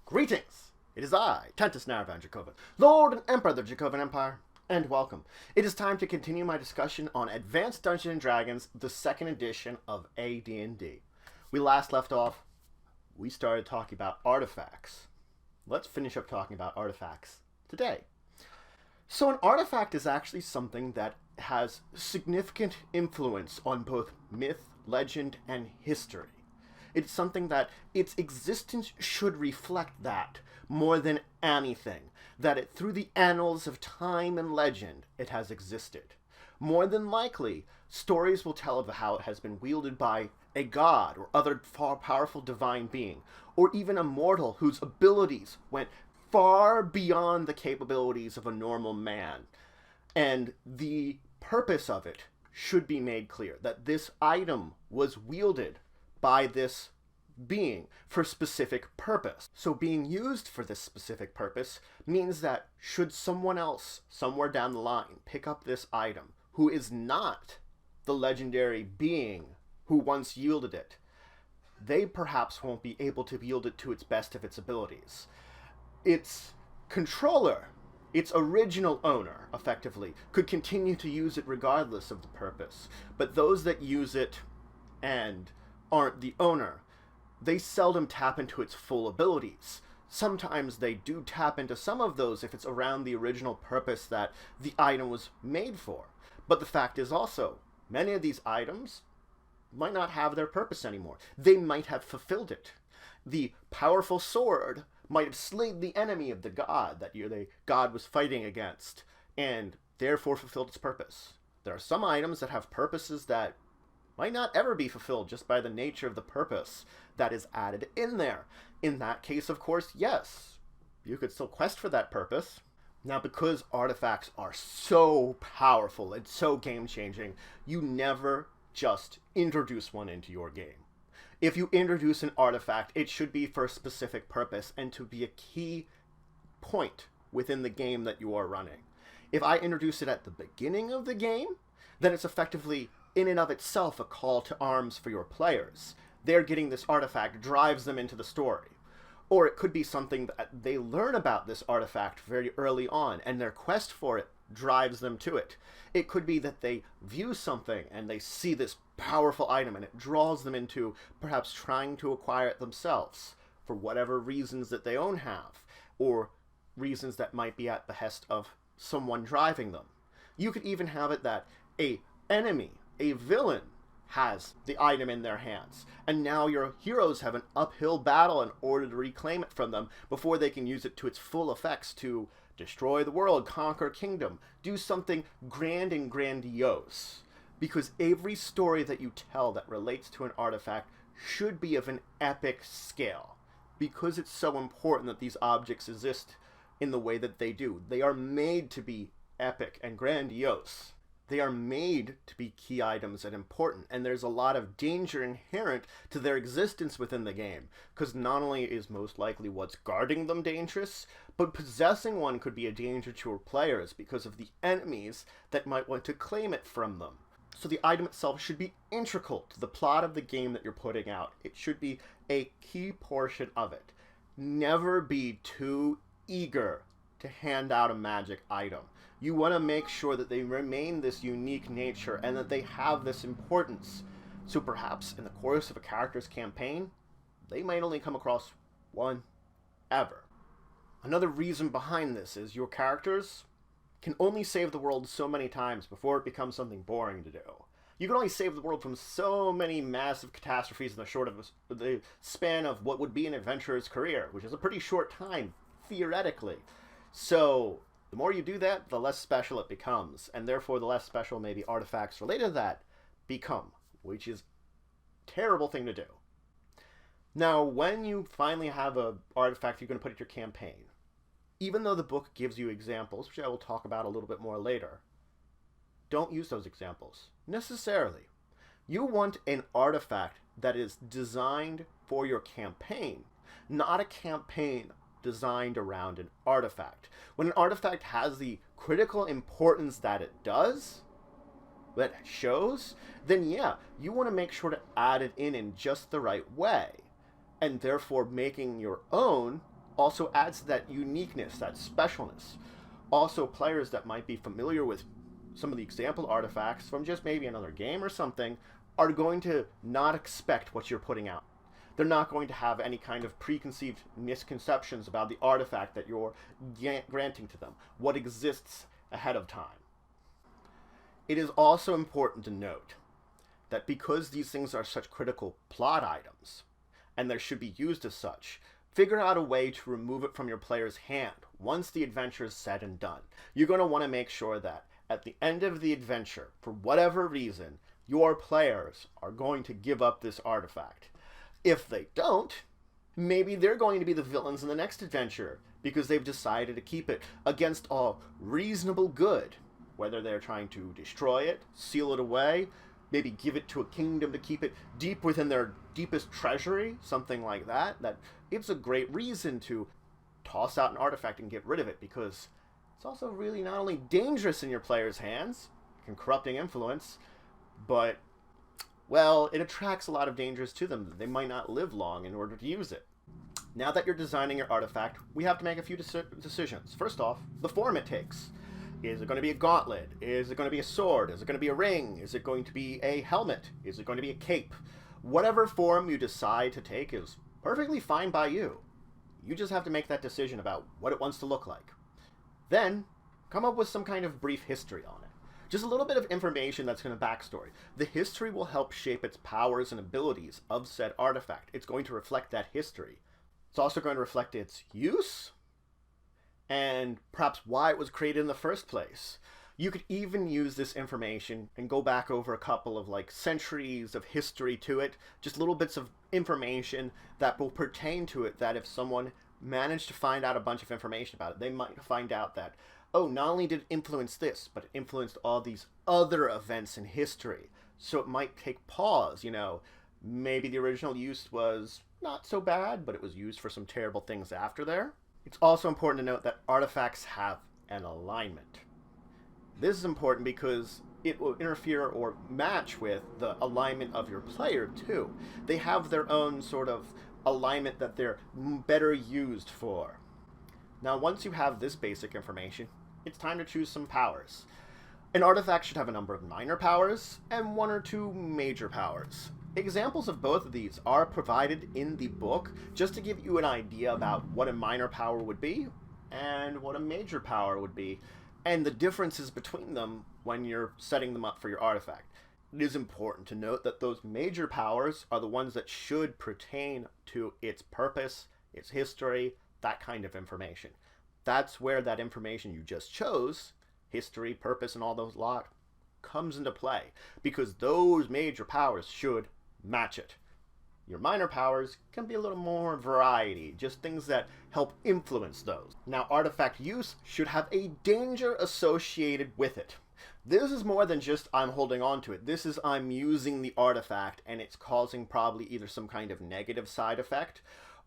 Greetings! It is I, Tentus Naravan Dracovin, Lord and Emperor of the Dracovin Empire, and welcome. It is time to continue my discussion on Advanced Dungeons & Dragons, the 2nd edition of AD&D. We last left off, we started talking about artifacts. Let's finish up talking about artifacts today. So an artifact is actually something that has significant influence on both myth, legend, and history. It's something that its existence should reflect that more than anything, that through the annals of time and legend, it has existed. More than likely, stories will tell of how it has been wielded by a god or other far powerful divine being, or even a mortal whose abilities went far beyond the capabilities of a normal man. And the purpose of it should be made clear, that this item was wielded by this being for specific purpose. So being used for this specific purpose means that should someone else somewhere down the line pick up this item who is not the legendary being who once wielded it, they perhaps won't be able to wield it to its best of its abilities. Its controller, its original owner, effectively, could continue to use it regardless of the purpose. But those that use it and aren't the owner, they seldom tap into its full abilities. Sometimes they do tap into some of those if it's around the original purpose that the item was made for. But the fact is also, many of these items might not have their purpose anymore. They might have fulfilled it. The powerful sword might have slain the enemy of the god that the god was fighting against, and therefore fulfilled its purpose. There are some items that have purposes that might not ever be fulfilled just by the nature of the purpose that is added in there. In that case, of course, yes, you could still quest for that purpose. Now, because artifacts are so powerful and so game-changing, you never just introduce one into your game. If you introduce an artifact, it should be for a specific purpose and to be a key point within the game that you are running. If I introduce it at the beginning of the game, then it's effectively in and of itself a call to arms for your players. They're getting this artifact drives them into the story. Or it could be something that they learn about this artifact very early on, and their quest for it drives them to it. It could be that they view something and they see this powerful item and it draws them into perhaps trying to acquire it themselves for whatever reasons that they own have, or reasons that might be at the behest of someone driving them. You could even have it that a enemy, a villain, has the item in their hands, and now your heroes have an uphill battle in order to reclaim it from them before they can use it to its full effects to destroy the world, conquer a kingdom, do something grand and grandiose. Because every story that you tell that relates to an artifact should be of an epic scale. Because it's so important that these objects exist in the way that they do. They are made to be epic and grandiose. They are made to be key items and important, and there's a lot of danger inherent to their existence within the game, because not only is most likely what's guarding them dangerous, but possessing one could be a danger to your players because of the enemies that might want to claim it from them. So the item itself should be integral to the plot of the game that you're putting out. It should be a key portion of it. Never be too eager to hand out a magic item. You want to make sure that they remain this unique nature and that they have this importance. So perhaps in the course of a character's campaign, they might only come across one ever. Another reason behind this is your characters can only save the world so many times before it becomes something boring to do. You can only save the world from so many massive catastrophes in the span of what would be an adventurer's career, which is a pretty short time, theoretically. So the more you do that, the less special it becomes, and therefore the less special maybe artifacts related to that become, which is a terrible thing to do. Now, when you finally have an artifact you're going to put in your campaign, even though the book gives you examples, which I will talk about a little bit more later, don't use those examples necessarily. You want an artifact that is designed for your campaign, not a campaign designed around an artifact. When an artifact has the critical importance that it does, that shows, then yeah, you want to make sure to add it in just the right way. And therefore, making your own also adds that uniqueness, that specialness. Also, players that might be familiar with some of the example artifacts from just maybe another game or something are going to not expect what you're putting out. They're not going to have any kind of preconceived misconceptions about the artifact that you're granting to them, what exists ahead of time. It is also important to note that because these things are such critical plot items, and they should be used as such, figure out a way to remove it from your player's hand once the adventure is said and done. You're going to want to make sure that at the end of the adventure, for whatever reason, your players are going to give up this artifact. If they don't, maybe they're going to be the villains in the next adventure because they've decided to keep it against all reasonable good, whether they're trying to destroy it, seal it away, maybe give it to a kingdom to keep it deep within their deepest treasury, something like that. That it's a great reason to toss out an artifact and get rid of it, because it's also really not only dangerous in your players' hands, can corrupting influence, but, well, it attracts a lot of dangers to them. They might not live long in order to use it. Now that you're designing your artifact, we have to make a few decisions. First off, the form it takes. Is it going to be a gauntlet? Is it going to be a sword? Is it going to be a ring? Is it going to be a helmet? Is it going to be a cape? Whatever form you decide to take is perfectly fine by you. You just have to make that decision about what it wants to look like. Then, come up with some kind of brief history on it. Just a little bit of information that's going to backstory. The history will help shape its powers and abilities of said artifact. It's going to reflect that history. It's also going to reflect its use, and perhaps why it was created in the first place. You could even use this information and go back over a couple of centuries of history to it, just little bits of information that will pertain to it, that if someone managed to find out a bunch of information about it, they might find out that, oh, not only did it influence this, but it influenced all these other events in history. So it might take pause, maybe the original use was not so bad, but it was used for some terrible things after there. It's also important to note that artifacts have an alignment. This is important because it will interfere or match with the alignment of your player too. They have their own sort of alignment that they're better used for. Now, once you have this basic information, it's time to choose some powers. An artifact should have a number of minor powers and 1 or 2 major powers. Examples of both of these are provided in the book, just to give you an idea about what a minor power would be and what a major power would be, and the differences between them when you're setting them up for your artifact. It is important to note that those major powers are the ones that should pertain to its purpose, its history, that kind of information. That's where that information you just chose, history, purpose, and all those lot, comes into play, because those major powers should match it. Your minor powers can be a little more variety, just things that help influence those. Now, artifact use should have a danger associated with it. This is more than just I'm holding on to it. This is I'm using the artifact and it's causing probably either some kind of negative side effect,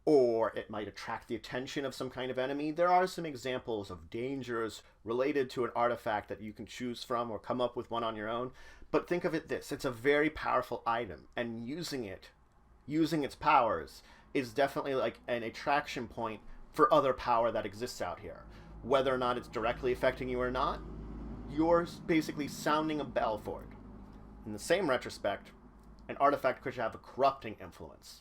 or it might attract the attention of some kind of enemy. There are some examples of dangers related to an artifact that you can choose from or come up with one on your own. But think of it this, it's a very powerful item, and using its powers is definitely like an attraction point for other power that exists out here. Whether or not it's directly affecting you or not, you're basically sounding a bell for it. In the same retrospect, an artifact could have a corrupting influence.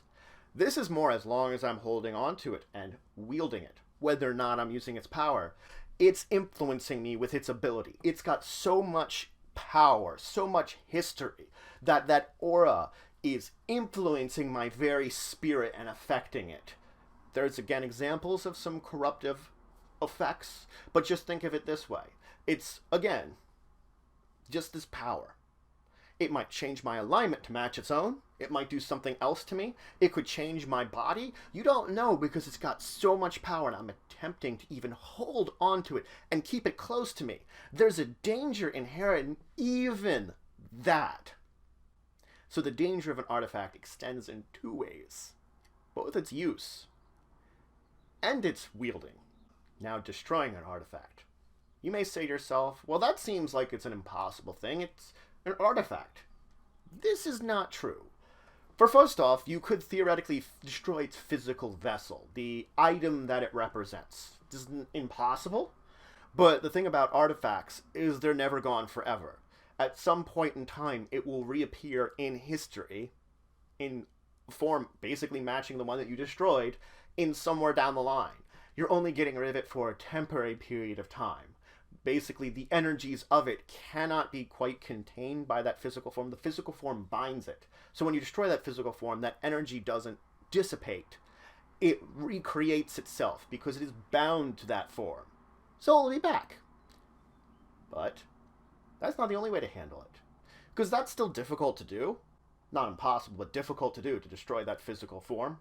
This is more as long as I'm holding on to it and wielding it. Whether or not I'm using its power, it's influencing me with its ability. It's got so much power, so much history, that aura is influencing my very spirit and affecting it. There's again examples of some corruptive effects, but just think of it this way. It's, again, just this power. It might change my alignment to match its own. It might do something else to me. It could change my body. You don't know, because it's got so much power and I'm attempting to even hold on to it and keep it close to me. There's a danger inherent in even that. So the danger of an artifact extends in 2 ways. Both its use and its wielding. Now, destroying an artifact. You may say to yourself, well, that seems like it's an impossible thing. It's an artifact. This is not true. For first off, you could theoretically destroy its physical vessel, the item that it represents. This isn't impossible, but the thing about artifacts is they're never gone forever. At some point in time, it will reappear in history in form basically matching the one that you destroyed in somewhere down the line. You're only getting rid of it for a temporary period of time. Basically, the energies of it cannot be quite contained by that physical form. The physical form binds it. So when you destroy that physical form, that energy doesn't dissipate. It recreates itself because it is bound to that form. So it'll be back. But that's not the only way to handle it. Because that's still difficult to do. Not impossible, but difficult to do, to destroy that physical form.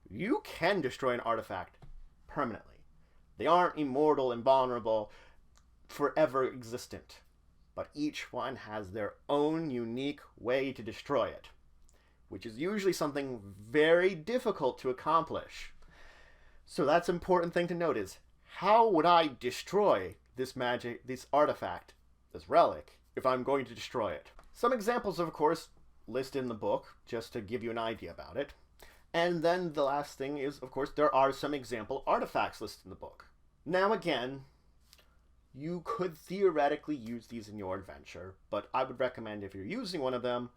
You can destroy an artifact permanently. They aren't immortal, invulnerable, forever existent. But each one has their own unique way to destroy it, which is usually something very difficult to accomplish. So that's an important thing to note is, how would I destroy this artifact, this relic, if I'm going to destroy it? Some examples, of course, listed in the book, just to give you an idea about it. And then the last thing is, of course, there are some example artifacts listed in the book. Now again, you could theoretically use these in your adventure, but I would recommend if you're using one of them,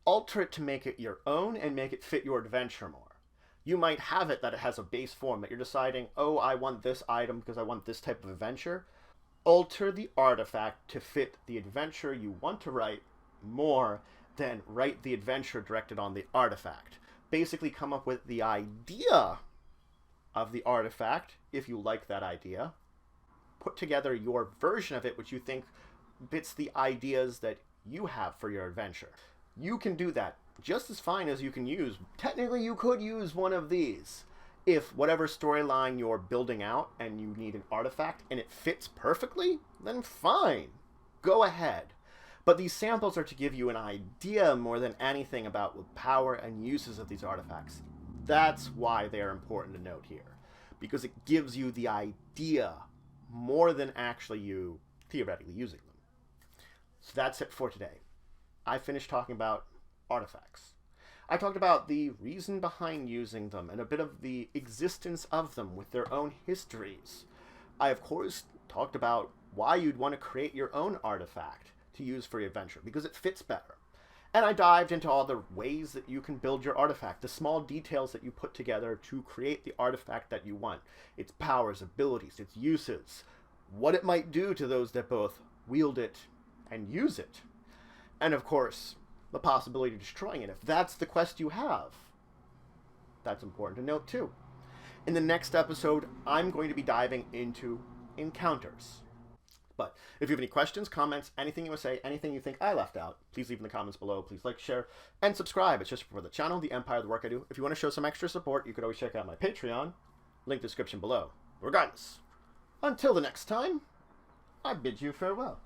alter it to make it your own and make it fit your adventure more. You might have it that it has a base form that you're deciding, oh, I want this item because I want this type of adventure. Alter the artifact to fit the adventure you want to write more than write the adventure directed on the artifact. Basically come up with the idea of the artifact, if you like that idea. Put together your version of it, which you think fits the ideas that you have for your adventure. You can do that just as fine as you can use. Technically, you could use one of these. If whatever storyline you're building out and you need an artifact and it fits perfectly, then fine. Go ahead. But these samples are to give you an idea more than anything about the power and uses of these artifacts. That's why they are important to note here. Because it gives you the idea more than actually you theoretically using them. So that's it for today. I finished talking about artifacts. I talked about the reason behind using them and a bit of the existence of them with their own histories. I, of course, talked about why you'd want to create your own artifact to use for your adventure, because it fits better. And I dived into all the ways that you can build your artifact, the small details that you put together to create the artifact that you want, its powers, abilities, its uses, what it might do to those that both wield it and use it. And of course, the possibility of destroying it, if that's the quest you have. That's important to note too. In the next episode, I'm going to be diving into encounters. But if you have any questions, comments, anything you want to say, anything you think I left out, please leave in the comments below. Please like, share, and subscribe. It's just for the channel, the empire, the work I do. If you want to show some extra support, you could always check out my Patreon. Link description below. Regardless, until the next time, I bid you farewell.